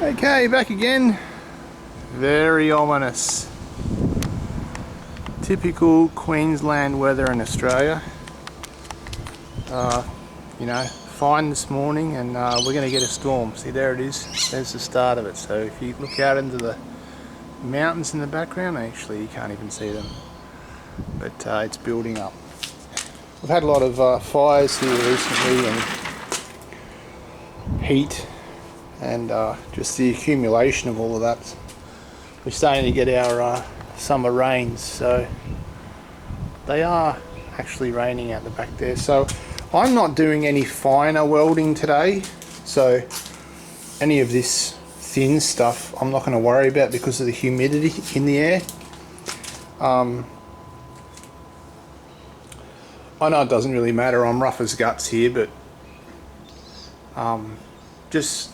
Okay, back again. Very ominous. Typical Queensland weather in Australia. You know, fine this morning, and we're going to get a storm. See, there it is. There's the start of it. So if you look out into the mountains in the background, actually you can't even see them. But it's building up. We've had a lot of fires here recently and heat, and just the accumulation of all of that. We're starting to get our summer rains, so they are actually raining out the back there. So I'm not doing any finer welding today, so any of this thin stuff I'm not going to worry about because of the humidity in the air. I know it doesn't really matter, I'm rough as guts here, but just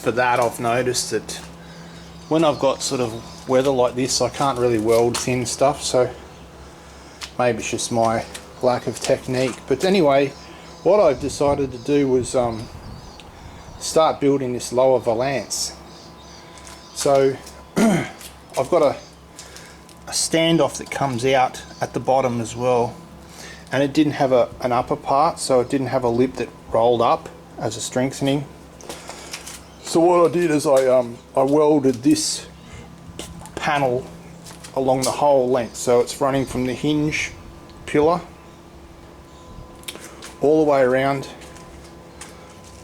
for that I've noticed that when I've got sort of weather like this I can't really weld thin stuff, so maybe it's just my lack of technique. But anyway, what I've decided to do was start building this lower valance. So I've got a standoff that comes out at the bottom as well, and it didn't have an upper part, so it didn't have a lip that rolled up as a strengthening. So what I did is I welded this panel along the whole length, so it's running from the hinge pillar all the way around,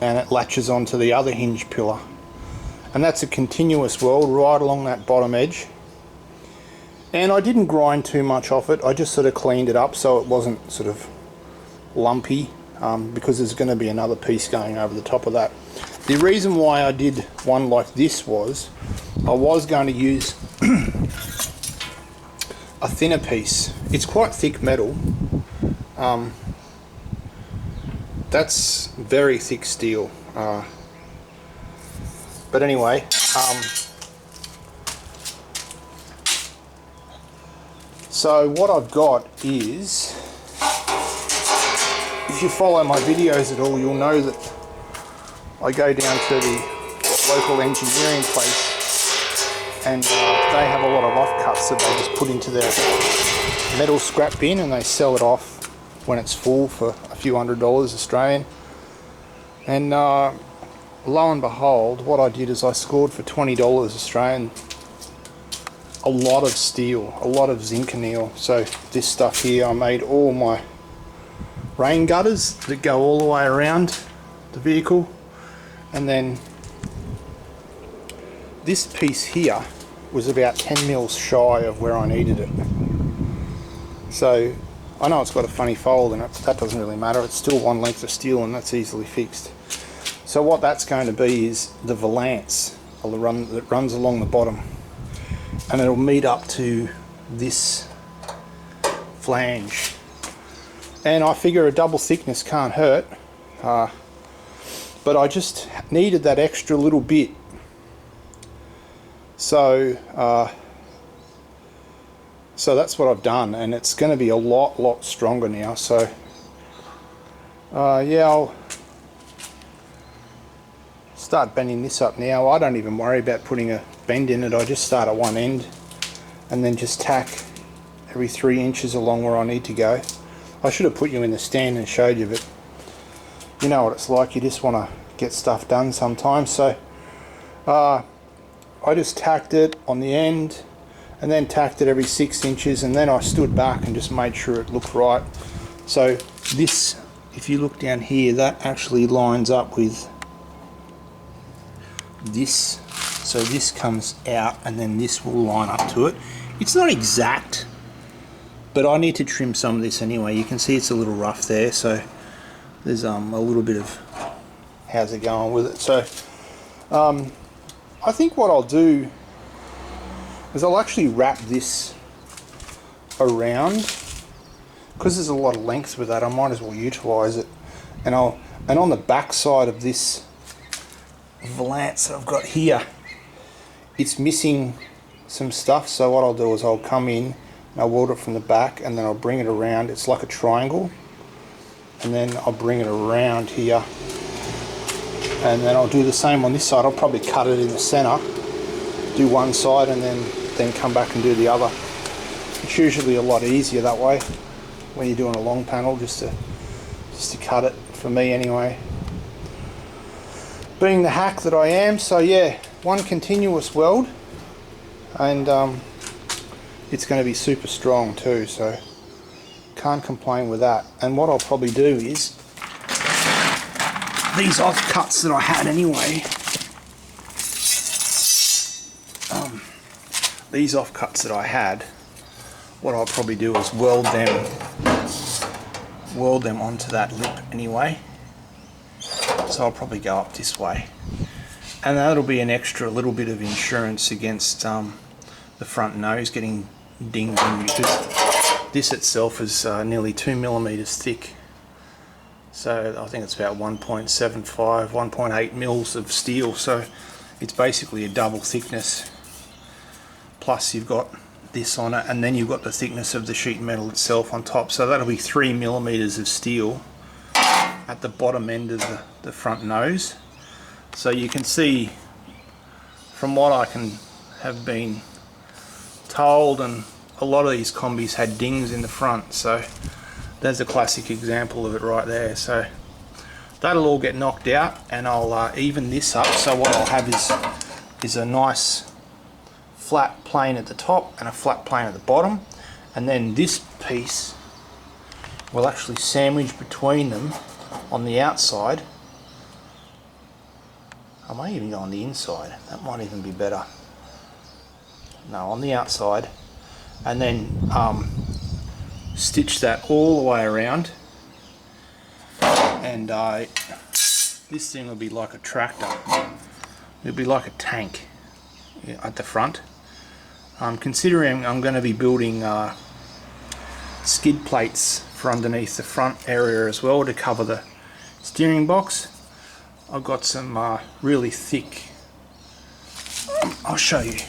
and it latches onto the other hinge pillar, and that's a continuous weld right along that bottom edge. And I didn't grind too much off it, I just sort of cleaned it up so it wasn't sort of lumpy, because there's going to be another piece going over the top of that. The reason why I did one like this was I was going to use a thinner piece. It's quite thick metal. That's very thick steel. But anyway, so what I've got is, if you follow my videos at all, you'll know that I go down to the local engineering place, and they have a lot of offcuts that they just put into their metal scrap bin, and they sell it off when it's full for a few $100 Australian. And lo and behold, what I did is I scored for $20 Australian a lot of steel, a lot of zinc anneal. So this stuff here, I made all my rain gutters that go all the way around the vehicle. And then this piece here was about 10 mils shy of where I needed it. So I know it's got a funny fold in it, but that doesn't really matter. It's still one length of steel, and that's easily fixed. So what that's going to be is the valance that runs along the bottom, and it'll meet up to this flange. And I figure a double thickness can't hurt. But I just needed that extra little bit, so that's what I've done, and it's going to be a lot stronger now. So yeah, I'll start bending this up now. I don't even worry about putting a bend in it. I just start at one end and then just tack every 3 inches along where I need to go. I should have put you in the stand and showed you, but you know what it's like, you just want to get stuff done sometimes. So I just tacked it on the end, and then tacked it every 6 inches, and then I stood back and just made sure it looked right. So this, if you look down here, that actually lines up with this. So this comes out, and then this will line up to it. It's not exact, but I need to trim some of this anyway. You can see it's a little rough there, so there's a little bit of how's it going with it. So I think what I'll do is I'll actually wrap this around, because there's a lot of length with that. I might as well utilize it, and on the back side of this valance that I've got here, it's missing some stuff. So what I'll do is I'll come in and I'll weld it from the back, and then I'll bring it around. It's like a triangle, and then I'll bring it around here and then I'll do the same on this side. I'll probably cut it in the center, do one side, and then come back and do the other. It's usually a lot easier that way when you're doing a long panel, just to cut it, for me anyway, being the hack that I am. So yeah, one continuous weld, and it's going to be super strong too, so can't complain with that. And what I'll probably do is these offcuts that I had anyway, these offcuts that I had, what I'll probably do is weld them onto that lip anyway. So I'll probably go up this way, and that'll be an extra little bit of insurance against the front nose getting dinged in, because this itself is nearly 2 millimeters thick. So I think it's about 1.75, 1.8 mils of steel, so it's basically a double thickness. Plus you've got this on it, and then you've got the thickness of the sheet metal itself on top, so that'll be 3 millimeters of steel at the bottom end of the front nose. So you can see from what I can have been told, and a lot of these combis had dings in the front, so there's a classic example of it right there. So that'll all get knocked out, and I'll even this up. So what I'll have is a nice flat plane at the top and a flat plane at the bottom, and then this piece will actually sandwich between them on the outside. I might even go on the inside, that might even be better. No, on the outside, and then stitch that all the way around, and this thing will be like a tractor. It'll be like a tank at the front. Considering I'm going to be building skid plates for underneath the front area as well to cover the steering box, I've got some really thick, I'll show you.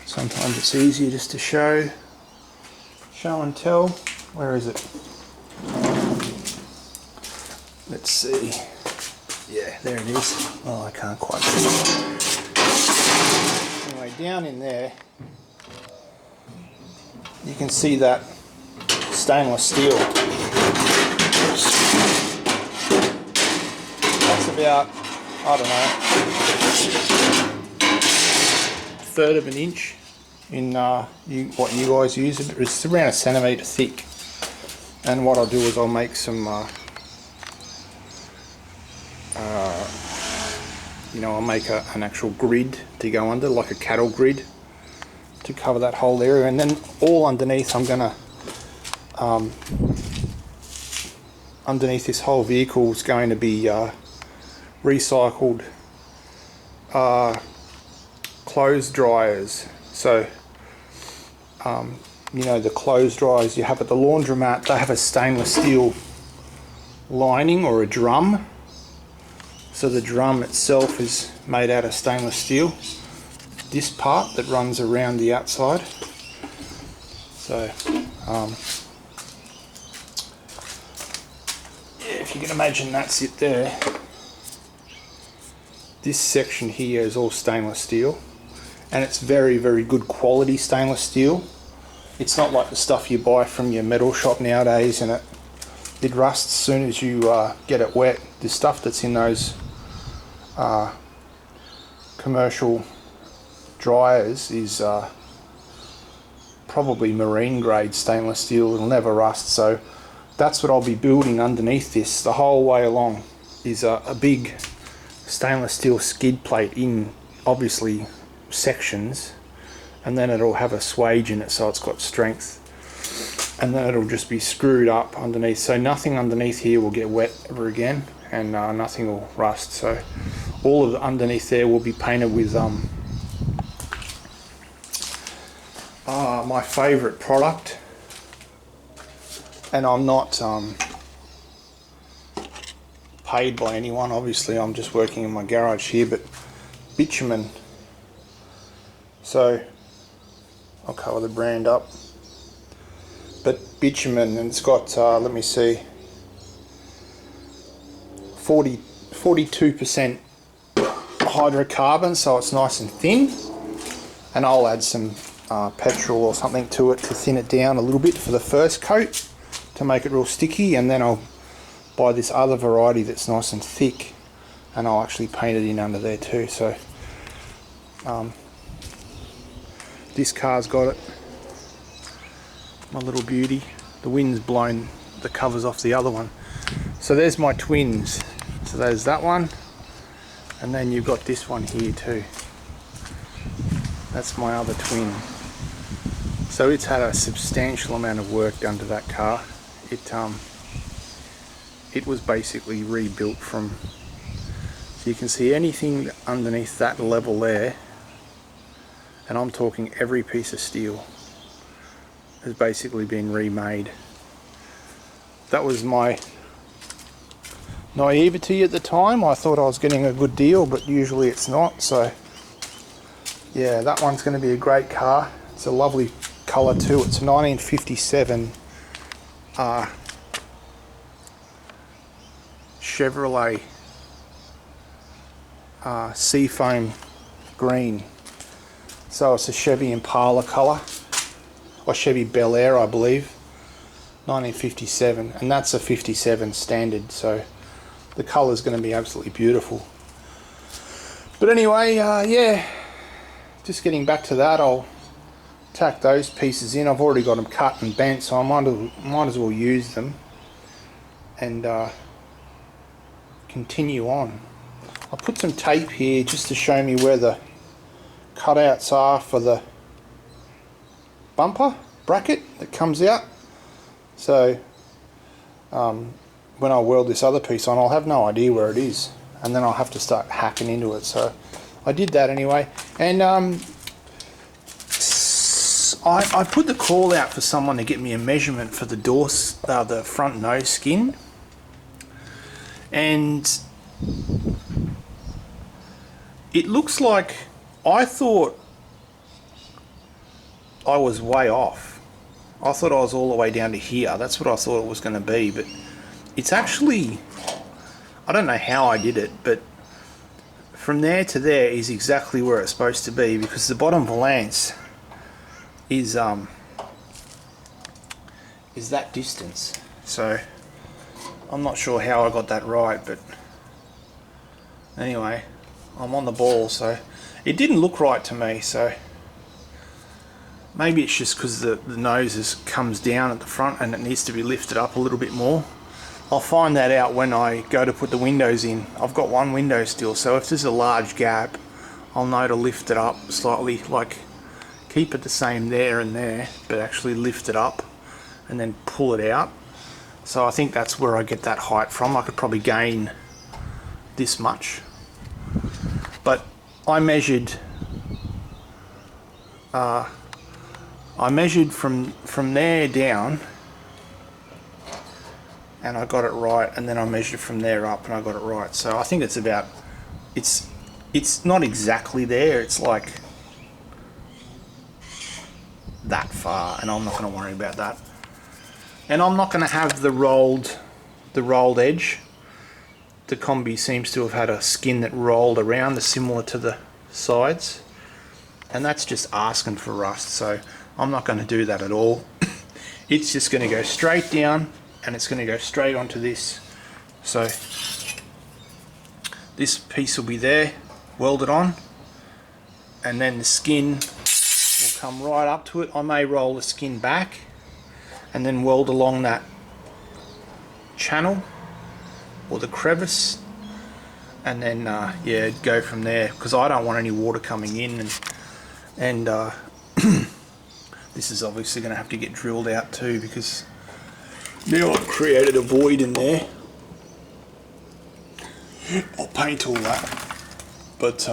Sometimes it's easier just to show and tell. Where is it? Let's see. Yeah, there it is. Oh, I can't quite see it. Anyway, down in there, you can see that stainless steel. That's about, I don't know, 1/3 of an inch in what you guys use. It's around 1 centimeter thick. And what I'll do is I'll make some I'll make an actual grid to go under, like a cattle grid, to cover that whole area. And then all underneath, I'm gonna underneath this whole vehicle is going to be recycled clothes dryers. So the clothes dryers you have at the laundromat, they have a stainless steel lining or a drum. So the drum itself is made out of stainless steel, this part that runs around the outside. So if you can imagine, that's it there. This section here is all stainless steel, and it's very, very good quality stainless steel. It's not like the stuff you buy from your metal shop nowadays, and it rusts as soon as you get it wet. The stuff that's in those commercial dryers is probably marine grade stainless steel. It'll never rust. So that's what I'll be building underneath this the whole way along, is a big stainless steel skid plate in obviously sections, and then it'll have a swage in it so it's got strength, and then it'll just be screwed up underneath, so nothing underneath here will get wet ever again, and nothing will rust. So all of the underneath there will be painted with my favourite product, and I'm not paid by anyone, obviously I'm just working in my garage here, but bitumen. So I'll cover the brand up, but bitumen, and it's got let me see, 40 42% hydrocarbon, so it's nice and thin. And I'll add some petrol or something to it to thin it down a little bit for the first coat to make it real sticky, and then I'll buy this other variety that's nice and thick, and I'll actually paint it in under there too. So this car's got it, my little beauty. The wind's blown the covers off the other one. So there's my twins. So there's that one, and then you've got this one here too. That's my other twin. So it's had a substantial amount of work done to that car. It was basically rebuilt from, so you can see anything underneath that level there, and I'm talking every piece of steel has basically been remade. That was my naivety at the time. I thought I was getting a good deal, but usually it's not. So yeah, that one's going to be a great car. It's a lovely colour too. It's a 1957 Chevrolet seafoam green. So it's a Chevy Impala colour, or Chevy Bel Air, I believe, 1957, and that's a 57 standard, so the colour's going to be absolutely beautiful. But anyway, yeah, just getting back to that, I'll tack those pieces in. I've already got them cut and bent, so I might as well use them and continue on. I'll put some tape here just to show me where the cutouts are for the bumper bracket that comes out. So when I weld this other piece on, I'll have no idea where it is, and then I'll have to start hacking into it. So I did that anyway, and I put the call out for someone to get me a measurement for the the front nose skin, and it looks like, I thought I was way off. I thought I was all the way down to here. That's what I thought it was going to be, but it's actually, I don't know how I did it, but from there to there is exactly where it's supposed to be, because the bottom valance is that distance. So I'm not sure how I got that right, but anyway, I'm on the ball. So it didn't look right to me, so maybe it's just because the nose comes down at the front and it needs to be lifted up a little bit more. I'll find that out when I go to put the windows in. I've got one window still, so if there's a large gap, I'll know to lift it up slightly, like keep it the same there and there, but actually lift it up and then pull it out. So I think that's where I get that height from. I could probably gain this much, but I measured from there down, and I got it right, and then I measured from there up and I got it right. So I think it's about, it's not exactly there, it's like that far, and I'm not going to worry about that. And I'm not going to have the rolled edge. The Combi seems to have had a skin that rolled around, similar to the sides, and that's just asking for rust, so I'm not going to do that at all. It's just going to go straight down, and it's going to go straight onto this. So this piece will be there, welded on, and then the skin will come right up to it. I may roll the skin back and then weld along that channel or the crevice, and then yeah, go from there, because I don't want any water coming in, and this is obviously going to have to get drilled out too, because now I've created a void in there. I'll paint all that, but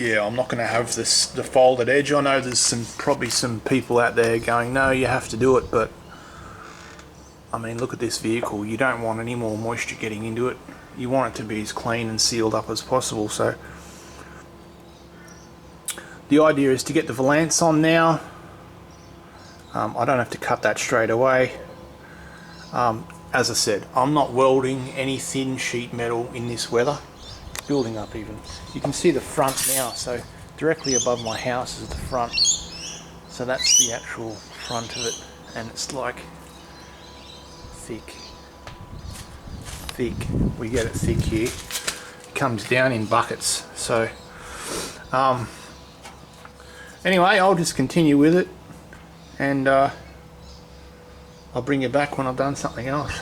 yeah, I'm not going to have the folded edge. I know there's probably some people out there going, no, you have to do it, but I mean, look at this vehicle. You don't want any more moisture getting into it. You want it to be as clean and sealed up as possible. So the idea is to get the valance on now. I don't have to cut that straight away. as I said, I'm not welding any thin sheet metal in this weather. It's building up even. You can see the front now, so directly above my house is the front. So that's the actual front of it, and it's like thick. We get it thick here. It comes down in buckets. So anyway, I'll just continue with it, and I'll bring you back when I've done something else.